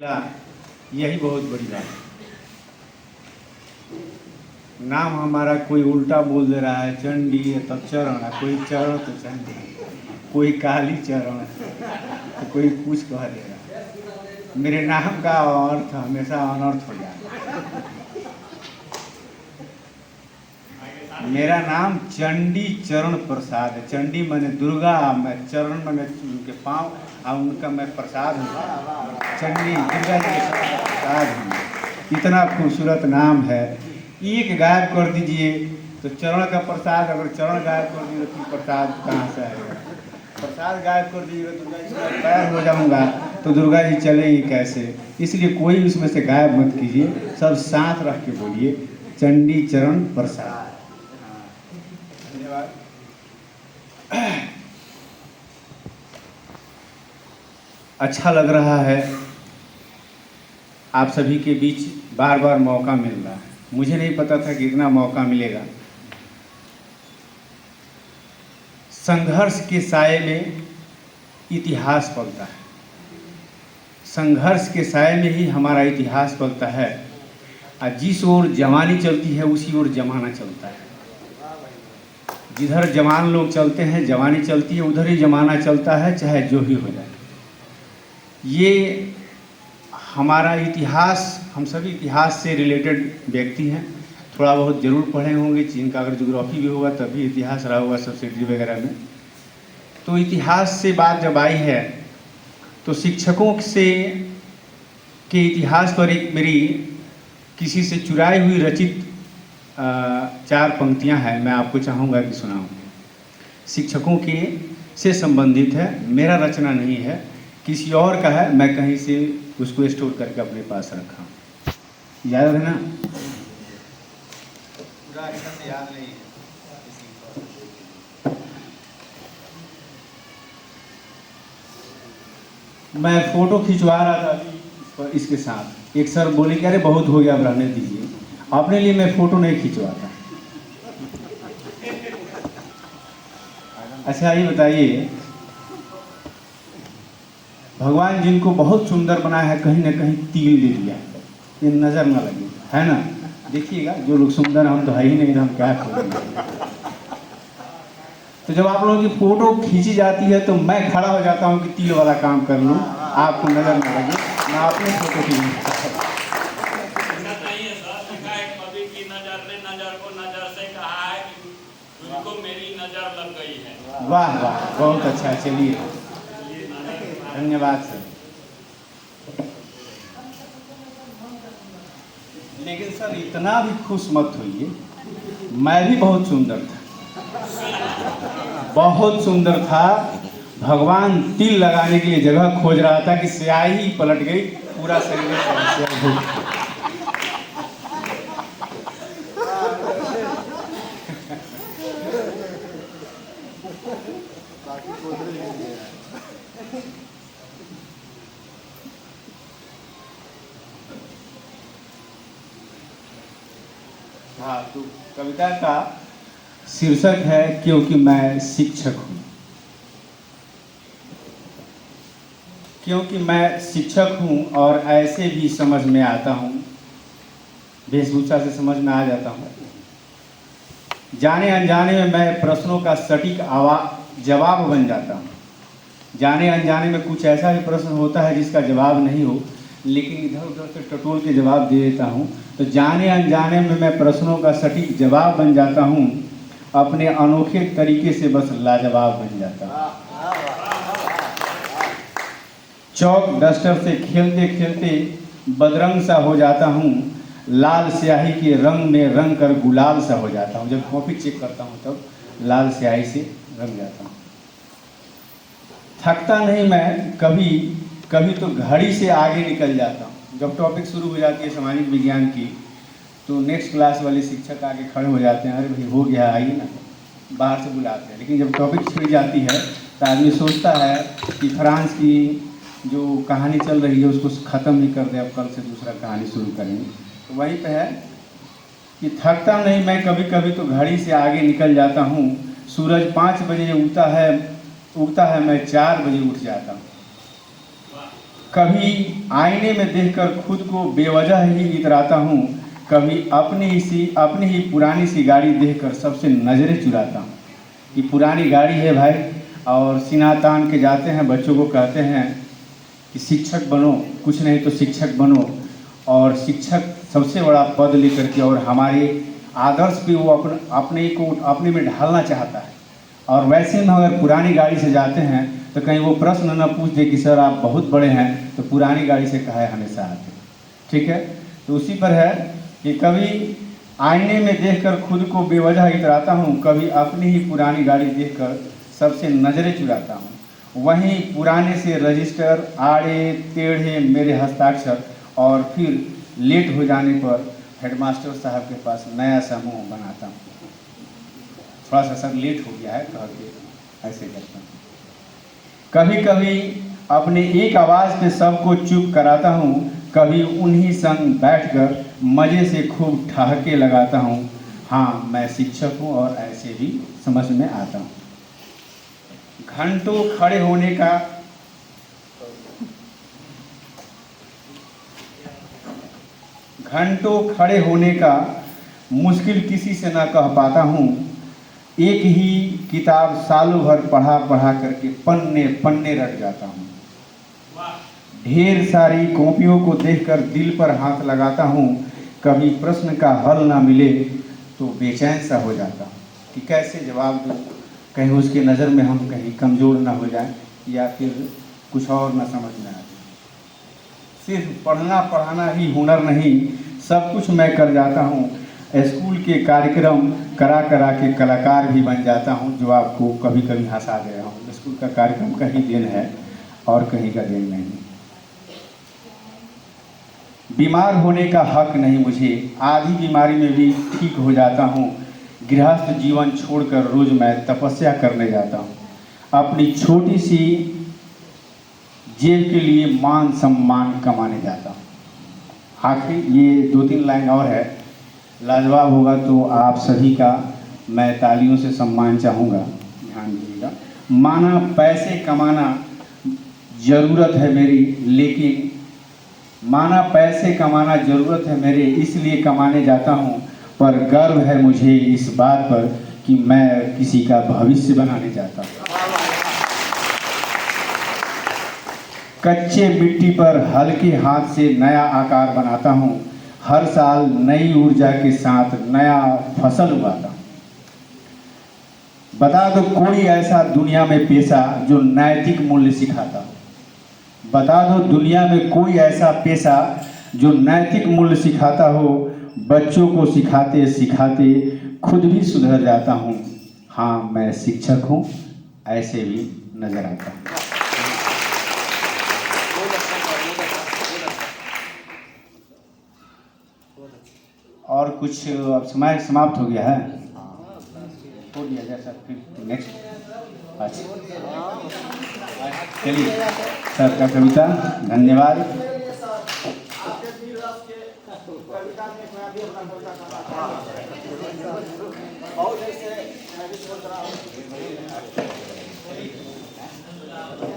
यही बहुत बड़ी बात है। नाम हमारा कोई उल्टा बोल दे रहा है, चंडी है तब चरण है, कोई चरण तो चंडी, कोई काली चरण तो कोई कुछ कह दे रहा है। मेरे नाम का अर्थ हमेशा अनर्थ हो जाता है। मेरा नाम चंडी चरण प्रसाद है। चंडी मैंने दुर्गा, मैं चरण में मैं उनके पाँव और उनका मैं प्रसाद हूँ। चंडी दुर्गा जी का प्रसाद हूँ। इतना खूबसूरत नाम है। एक गायब कर दीजिए तो चरण का प्रसाद, अगर चरण गायब कर दीजिए तो प्रसाद कहाँ से आएगा? प्रसाद गायब कर दीजिएगा दुर्गा जी का पैर हो जाऊँगा तो दुर्गा जी चलेगी कैसे? इसलिए कोई उसमें से गायब मत कीजिए, सब साथ रख के बोलिए चंडी चरण प्रसाद। धन्यवाद। अच्छा लग रहा है आप सभी के बीच बार बार मौका मिल रहा है। मुझे नहीं पता था कि इतना मौका मिलेगा। संघर्ष के साए में इतिहास पलता है। संघर्ष के साए में ही हमारा इतिहास पलता है और जिस ओर जवानी चलती है उसी ओर जमाना चलता है। जिधर जवान लोग चलते हैं, जवानी चलती है, उधर ही जमाना चलता है, चाहे जो भी हो जाए। ये हमारा इतिहास, हम सभी इतिहास से रिलेटेड व्यक्ति हैं। थोड़ा बहुत ज़रूर पढ़े होंगे, जिनका अगर ज्योग्राफी भी होगा तभी इतिहास रहा होगा सब्सिडी वगैरह में। तो इतिहास से बात जब आई है तो शिक्षकों से के इतिहास पर एक मेरी किसी से चुराई हुई रचित 4 पंक्तियां हैं, मैं आपको चाहूँगा कि सुनाऊँ। शिक्षकों के से संबंधित है, मेरा रचना नहीं है, किसी और का है। मैं कहीं से उसको स्टोर करके अपने पास रखा हूँ। याद है ना? पूरा एकदम से याद नहीं है। मैं फ़ोटो खिंचवा रहा था अभी इसके साथ। एक सर बोले कि अरे बहुत हो गया, अब रहने दीजिए। अपने लिए मैं फ़ोटो नहीं खिंचवाता। अच्छा ये बताइए, भगवान जिनको बहुत सुंदर बनाया है, कहीं ना कहीं तिल दे दिया, ये नज़र ना लगे, है ना? देखिएगा, जो लोग सुंदर हम तो है ही नहीं, हम क्या करेंगे। तो जब आप लोगों की फ़ोटो खींची जाती है तो मैं खड़ा हो जाता हूँ कि तिल वाला काम कर लूँ, आपको नज़र ना लगे, मैं अपनी फ़ोटो खींच। वाह वाह, बहुत अच्छा, चलिए धन्यवाद सर। लेकिन सर इतना भी खुश मत होइए, मैं भी बहुत सुंदर था, बहुत सुंदर था। भगवान तिल लगाने के लिए जगह खोज रहा था कि स्याही ही पलट गई, पूरा शरीर में स्याही हो गई। हाँ, तो कविता का शीर्षक है क्योंकि मैं शिक्षक हूँ। क्योंकि मैं शिक्षक हूँ और ऐसे भी समझ में आता हूँ, वेशभूषा से समझ में आ जाता हूँ। जाने अनजाने में मैं प्रश्नों का सटीक जवाब बन जाता हूँ। जाने अनजाने में कुछ ऐसा भी प्रश्न होता है जिसका जवाब नहीं हो, लेकिन इधर उधर से टटोल के जवाब दे देता हूँ। तो जाने अनजाने में मैं प्रश्नों का सटीक जवाब बन जाता हूँ, अपने अनोखे तरीके से बस लाजवाब बन जाता हूँ। चौक डस्टर से खेलते खेलते बदरंग सा हो जाता हूँ, लाल स्याही के रंग में रंग कर गुलाल सा हो जाता हूँ। जब कॉपी चेक करता हूँ तब लाल स्याही से रंग जाता हूँ। थकता नहीं मैं कभी, कभी तो घड़ी से आगे निकल जाता हूँ। जब टॉपिक शुरू हो जाती है सामाजिक विज्ञान की तो नेक्स्ट क्लास वाले शिक्षक आगे खड़े हो जाते हैं, अरे भाई हो गया आइए ना, बाहर से बुलाते हैं। लेकिन जब टॉपिक छिड़ जाती है तो आदमी सोचता है कि फ्रांस की जो कहानी चल रही है उसको ख़त्म ही कर दे, अब कल से दूसरा कहानी शुरू करेंगे। तो वहीं पे है कि थकता नहीं मैं कभी कभी तो घड़ी से आगे निकल जाता हूँ। सूरज 5 बजे उगता है मैं 4 बजे उठ जाता हूँ। कभी आईने में देखकर खुद को बेवजह ही इतराता हूँ, कभी अपनी ही पुरानी सी गाड़ी देखकर सबसे नज़रें चुराता हूँ। ये पुरानी गाड़ी है भाई, और सीना तान के जाते हैं, बच्चों को कहते हैं कि शिक्षक बनो, कुछ नहीं तो शिक्षक बनो, और शिक्षक सबसे बड़ा पद लेकर के और हमारे आदर्श पे वो अपने में ढालना चाहता है। और वैसे में अगर पुरानी गाड़ी से जाते हैं तो कहीं वो प्रश्न न पूछ दे कि सर आप बहुत बड़े हैं तो पुरानी गाड़ी से कहे हमेशा आते। ठीक है, तो उसी पर है कि कभी आईने में देखकर खुद को बेवजह इतराता हूँ, कभी अपनी ही पुरानी गाड़ी देखकर सबसे नज़रें चुराता हूँ। वहीं पुराने से रजिस्टर, आड़े टेढ़े मेरे हस्ताक्षर, और फिर लेट हो जाने पर हेडमास्टर साहब के पास नया समूह बनाता हूँ। थोड़ा सा सर लेट हो गया है कह के ऐसे करता हूँ। कभी कभी अपने एक आवाज़ पे सबको चुप कराता हूँ, कभी उन्हीं संग बैठकर मज़े से खूब ठहाके लगाता हूँ। हाँ, मैं शिक्षक हूँ और ऐसे भी समझ में आता हूँ। घंटों खड़े होने का मुश्किल किसी से ना कह पाता हूँ। एक ही किताब सालों भर पढ़ा करके पन्ने पन्ने रट जाता हूँ। ढेर सारी कॉपियों को देखकर दिल पर हाथ लगाता हूँ। कभी प्रश्न का हल ना मिले तो बेचैन सा हो जाता हूँ कि कैसे जवाब दूँ, कहीं उसकी नज़र में हम कहीं कमज़ोर ना हो जाए या फिर कुछ और ना समझ में आ जाए। सिर्फ पढ़ना पढ़ाना ही हुनर नहीं, सब कुछ मैं कर जाता हूँ। स्कूल के कार्यक्रम करा के कलाकार भी बन जाता हूँ, जो आपको कभी कभी हंसा गया हूँ। स्कूल का कार्यक्रम का ही देन है और कहीं का देन नहीं। बीमार होने का हक नहीं मुझे, आधी बीमारी में भी ठीक हो जाता हूँ। गृहस्थ जीवन छोड़कर रोज मैं तपस्या करने जाता हूँ। अपनी छोटी सी जेब के लिए मान सम्मान कमाने जाता हूँ। आखिर ये 2-3 लाइन और है, लाजवाब होगा तो आप सभी का मैं तालियों से सम्मान चाहूँगा, ध्यान दीजिएगा। माना पैसे कमाना ज़रूरत है मेरी, लेकिन माना पैसे कमाना ज़रूरत है मेरे, इसलिए कमाने जाता हूँ। पर गर्व है मुझे इस बात पर कि मैं किसी का भविष्य बनाने जाता हूँ। कच्चे मिट्टी पर हल्के हाथ से नया आकार बनाता हूँ। हर साल नई ऊर्जा के साथ नया फसल उगाता हूँ। बता दो कोई ऐसा दुनिया में पेशा जो नैतिक मूल्य सिखाता हो। बता दो दुनिया में कोई ऐसा पेशा जो नैतिक मूल्य सिखाता हो। बच्चों को सिखाते सिखाते खुद भी सुधर जाता हूँ। हाँ, मैं शिक्षक हूँ, ऐसे भी नजर आता हूँ। और कुछ अब समय समाप्त हो गया है, हो दिया जाए सर, फिर नेक्स्ट। अच्छा, चलिए सर का कविता, धन्यवाद।